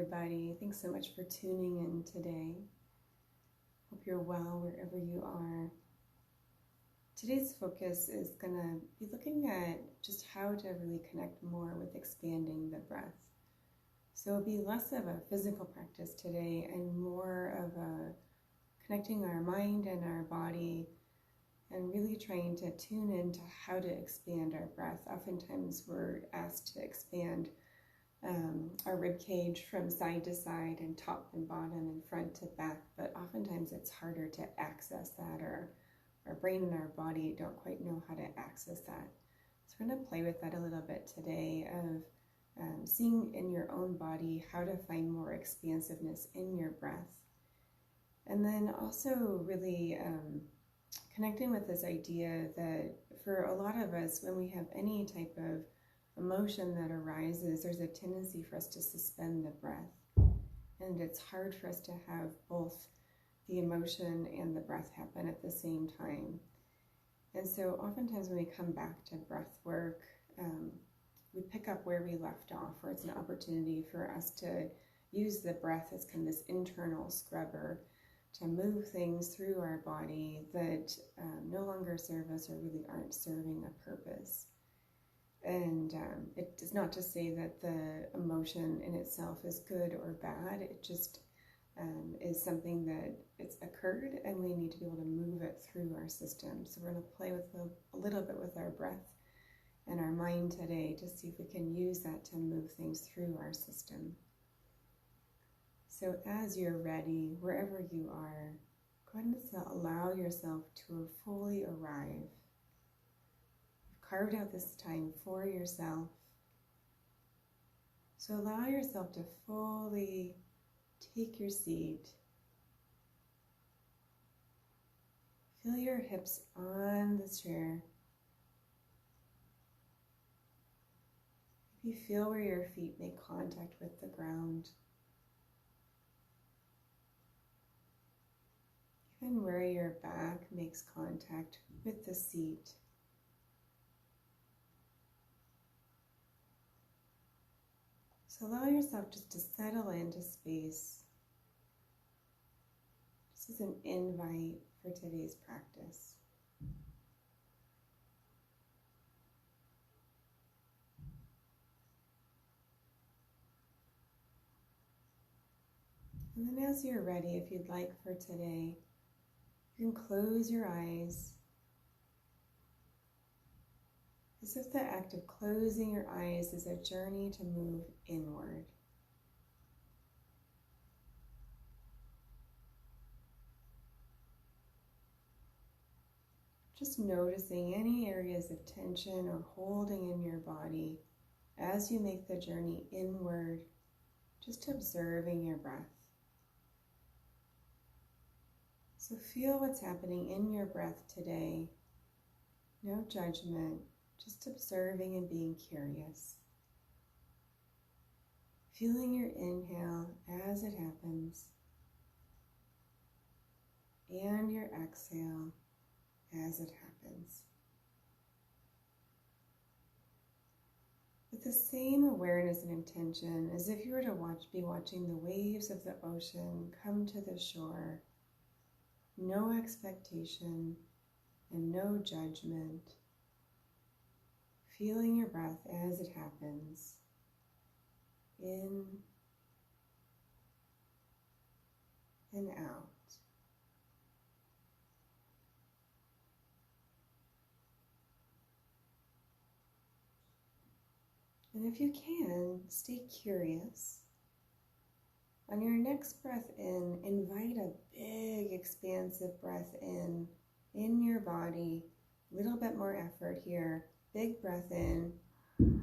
everybody. Thanks so much for tuning in today. Hope you're well wherever you are. Today's focus is going to be looking at just how to really connect more with expanding the breath. So it'll be less of a physical practice today and more of a connecting our mind and our body and really trying to tune into how to expand our breath. Oftentimes we're asked to expand our rib cage from side to side and top and bottom and front to back, but oftentimes it's harder to access that, or our brain and our body don't quite know how to access that. So we're going to play with that a little bit today of seeing in your own body how to find more expansiveness in your breath. And then also really connecting with this idea that for a lot of us, when we have any type of emotion that arises, there's a tendency for us to suspend the breath. And it's hard for us to have both the emotion and the breath happen at the same time. And so oftentimes when we come back to breath work, we pick up where we left off, or it's an opportunity for us to use the breath as kind of this internal scrubber to move things through our body that no longer serve us or really aren't serving a purpose. And it is not to say that the emotion in itself is good or bad. It just is something that it's occurred and we need to be able to move it through our system. So we're going to play with a little bit with our breath and our mind today to see if we can use that to move things through our system. So as you're ready, wherever you are, go ahead and allow yourself to fully arrive. Carved out this time for yourself. So allow yourself to fully take your seat. Feel your hips on the chair. Maybe feel where your feet make contact with the ground. Even where your back makes contact with the seat. So allow yourself just to settle into space. This is an invite for today's practice. And then as you're ready, if you'd like for today, you can close your eyes. As if the act of closing your eyes is a journey to move inward. Just noticing any areas of tension or holding in your body as you make the journey inward, just observing your breath. So feel what's happening in your breath today. No judgment. Just observing and being curious. Feeling your inhale as it happens, and your exhale as it happens. With the same awareness and intention as if you were to be watching the waves of the ocean come to the shore. No expectation and no judgment. Feeling your breath as it happens, in and out. And if you can, stay curious. On your next breath in, invite a big expansive breath in your body. A little bit more effort here. Big breath in, and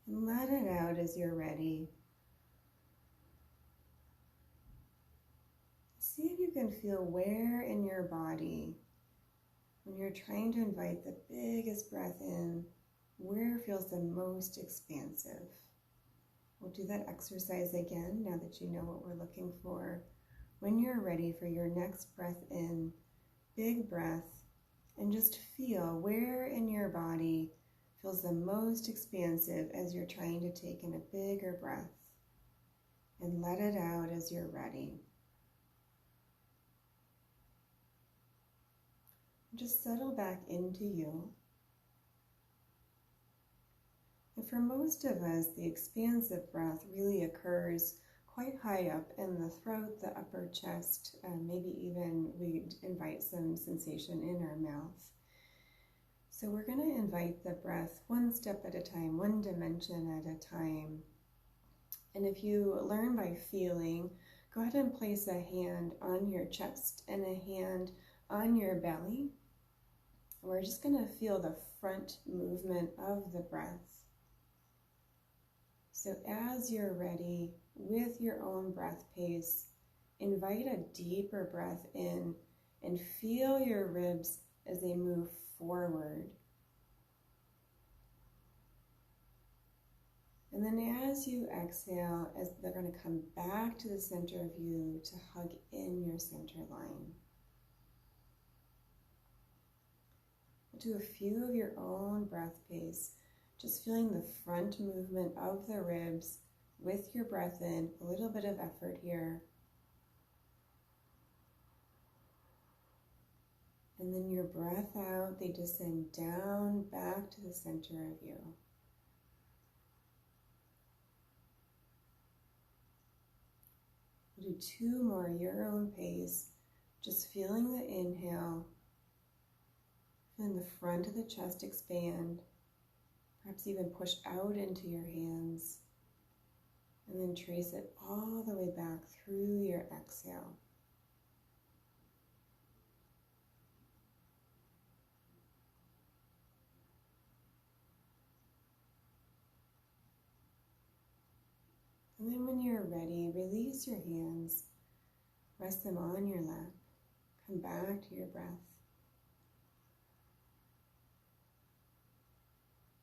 let it out as you're ready. See if you can feel where in your body, when you're trying to invite the biggest breath in, where feels the most expansive. We'll do that exercise again now that you know what we're looking for. When you're ready for your next breath in, big breath, and just feel where in your body feels the most expansive as you're trying to take in a bigger breath, and let it out as you're ready. Just settle back into you. And for most of us, the expansive breath really occurs quite high up in the throat, the upper chest, maybe even we'd invite some sensation in our mouth. So we're going to invite the breath one step at a time, one dimension at a time. And if you learn by feeling, go ahead and place a hand on your chest and a hand on your belly. We're just going to feel the front movement of the breath. So as you're ready, with your own breath pace, invite a deeper breath in and feel your ribs as they move forward. And then as you exhale, as they're going to come back to the center of you to hug in your center line. Do a few of your own breath pace, just feeling the front movement of the ribs with your breath in, a little bit of effort here. And then your breath out, they descend down back to the center of you. We'll do 2 more, your own pace, just feeling the inhale. Feeling the front of the chest expand, perhaps even push out into your hands, and then trace it all the way back through your exhale. And then when you're ready, release your hands, rest them on your lap, come back to your breath.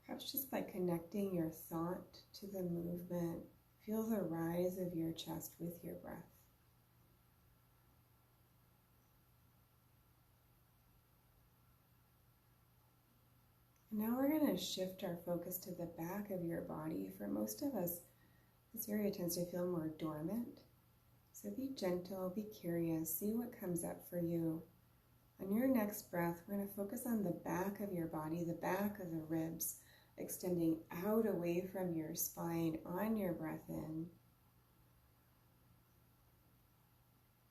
Perhaps just by connecting your thought to the movement, feel the rise of your chest with your breath. And now we're going to shift our focus to the back of your body. For most of us, this area tends to feel more dormant. So be gentle, be curious, see what comes up for you. On your next breath, we're going to focus on the back of your body, the back of the ribs, extending out away from your spine on your breath in.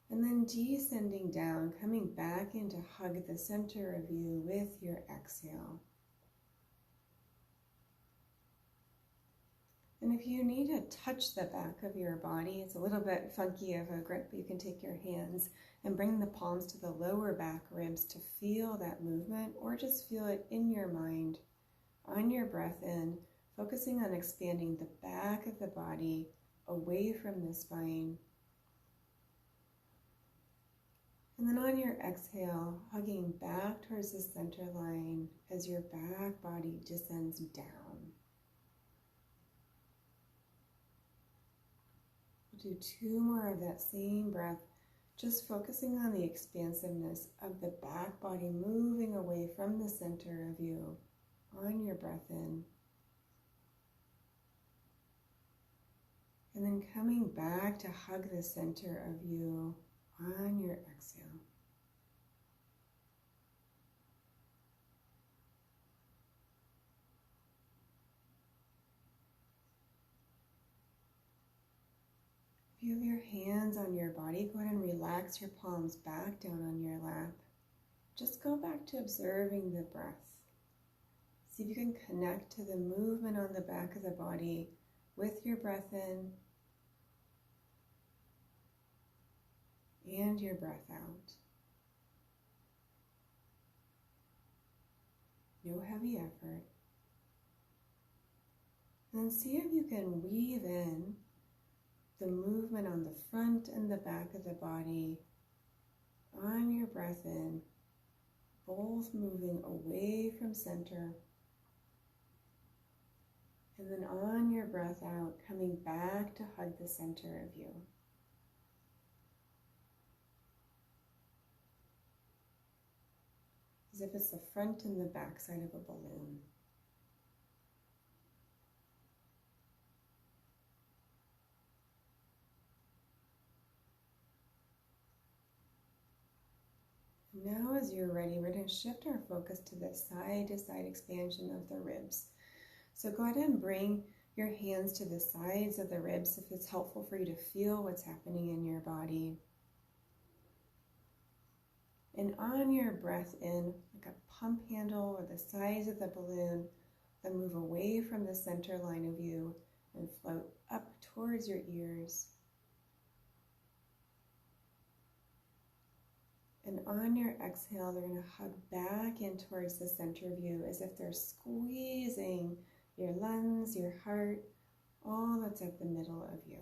And then descending down, coming back in to hug the center of you with your exhale. And if you need to touch the back of your body, it's a little bit funky of a grip, you can take your hands and bring the palms to the lower back ribs to feel that movement, or just feel it in your mind. On your breath in, focusing on expanding the back of the body away from the spine. And then on your exhale, hugging back towards the center line as your back body descends down. We'll do 2 more of that same breath, just focusing on the expansiveness of the back body moving away from the center of you. On your breath in. And then coming back to hug the center of you on your exhale. If you have your hands on your body, go ahead and relax your palms back down on your lap. Just go back to observing the breath. See if you can connect to the movement on the back of the body with your breath in and your breath out. No heavy effort. And then see if you can weave in the movement on the front and the back of the body on your breath in, both moving away from center. And then on your breath out, coming back to hug the center of you. As if it's the front and the back side of a balloon. as you're ready, we're going to shift our focus to the side-to-side expansion of the ribs. So go ahead and bring your hands to the sides of the ribs if it's helpful for you to feel what's happening in your body. And on your breath in, like a pump handle or the size of the balloon, then move away from the center line of you and float up towards your ears. And on your exhale, they're going to hug back in towards the center of you as if they're squeezing your lungs, your heart, all that's at the middle of you.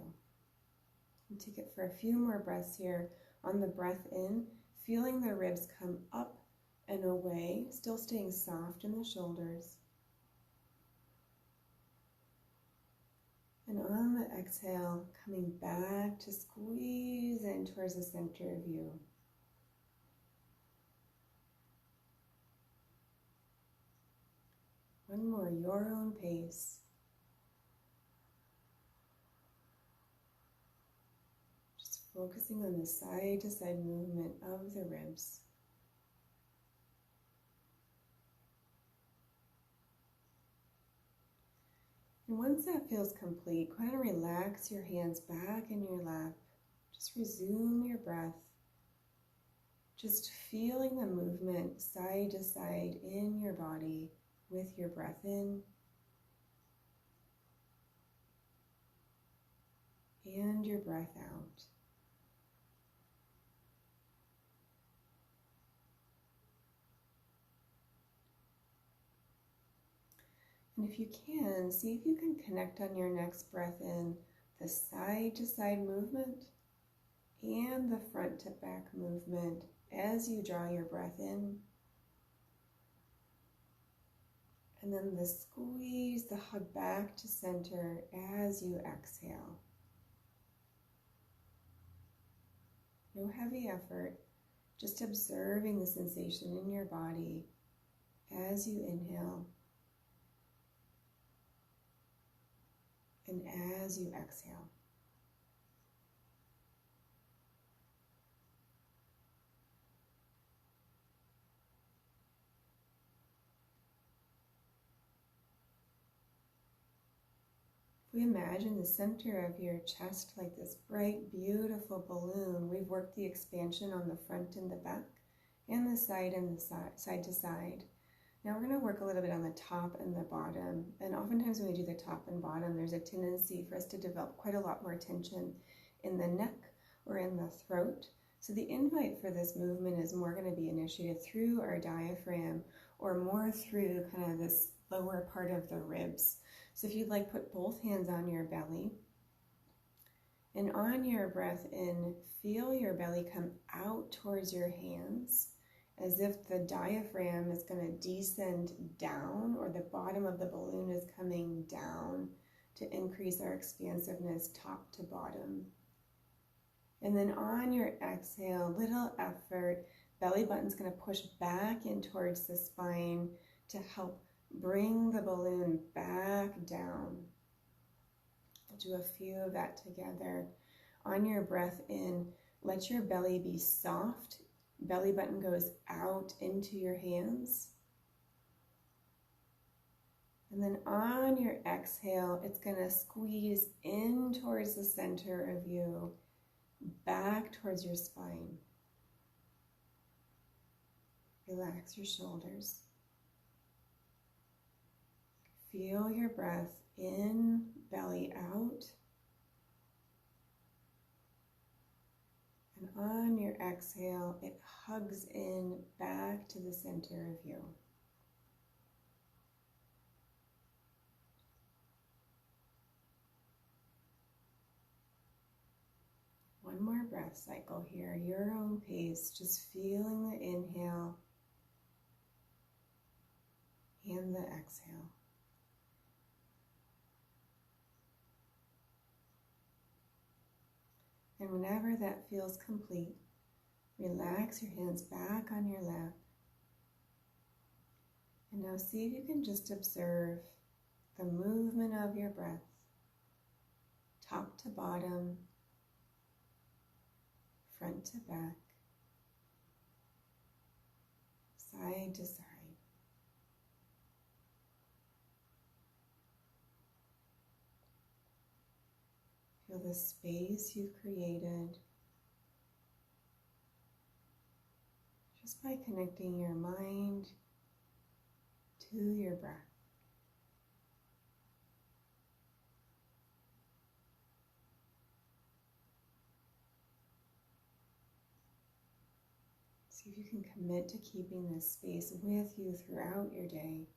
And take it for a few more breaths here. On the breath in, feeling the ribs come up and away, still staying soft in the shoulders. And on the exhale, coming back to squeeze in towards the center of you. One more, your own pace. Just focusing on the side-to-side movement of the ribs. And once that feels complete, go ahead and relax your hands back in your lap. Just resume your breath. Just feeling the movement side to side in your body with your breath in and your breath out. And if you can, see if you can connect on your next breath in the side to side movement and the front to back movement as you draw your breath in. And then the squeeze, the hug back to center as you exhale. No heavy effort, just observing the sensation in your body as you inhale and as you exhale. We imagine the center of your chest like this bright, beautiful balloon. We've worked the expansion on the front and the back, and the side side to side. Now we're going to work a little bit on the top and the bottom. And oftentimes when we do the top and bottom, there's a tendency for us to develop quite a lot more tension in the neck or in the throat. So the invite for this movement is more going to be initiated through our diaphragm or more through kind of this lower part of the ribs. So if you'd like, put both hands on your belly, and on your breath in, feel your belly come out towards your hands as if the diaphragm is going to descend down, or the bottom of the balloon is coming down to increase our expansiveness top to bottom. And then on your exhale, little effort, belly button's going to push back in towards the spine to help bring the balloon back down. We'll do a few of that together. On your breath in, let your belly be soft. Belly button goes out into your hands. And then on your exhale, it's going to squeeze in towards the center of you, back towards your spine. Relax your shoulders. Feel your breath in, belly out. And on your exhale, it hugs in back to the center of you. One more breath cycle here, your own pace, just feeling the inhale and the exhale. And whenever that feels complete, relax your hands back on your lap. And now see if you can just observe the movement of your breath, top to bottom, front to back. side to side. Feel the space you've created just by connecting your mind to your breath. See if you can commit to keeping this space with you throughout your day.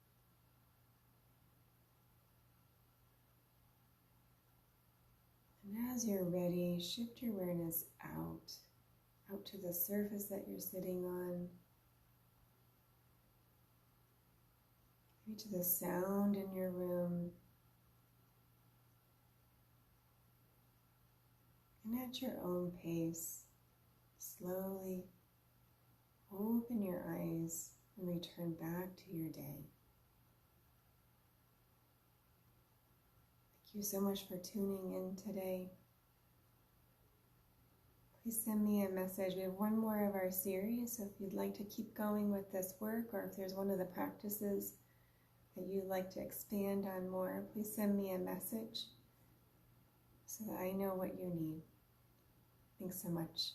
And as you're ready, shift your awareness out to the surface that you're sitting on, maybe to the sound in your room, and at your own pace, slowly open your eyes and return back to your day. Thank you so much for tuning in today. Please send me a message. We have one more of our series, so if you'd like to keep going with this work, or if there's one of the practices that you'd like to expand on more, please send me a message so that I know what you need. Thanks so much.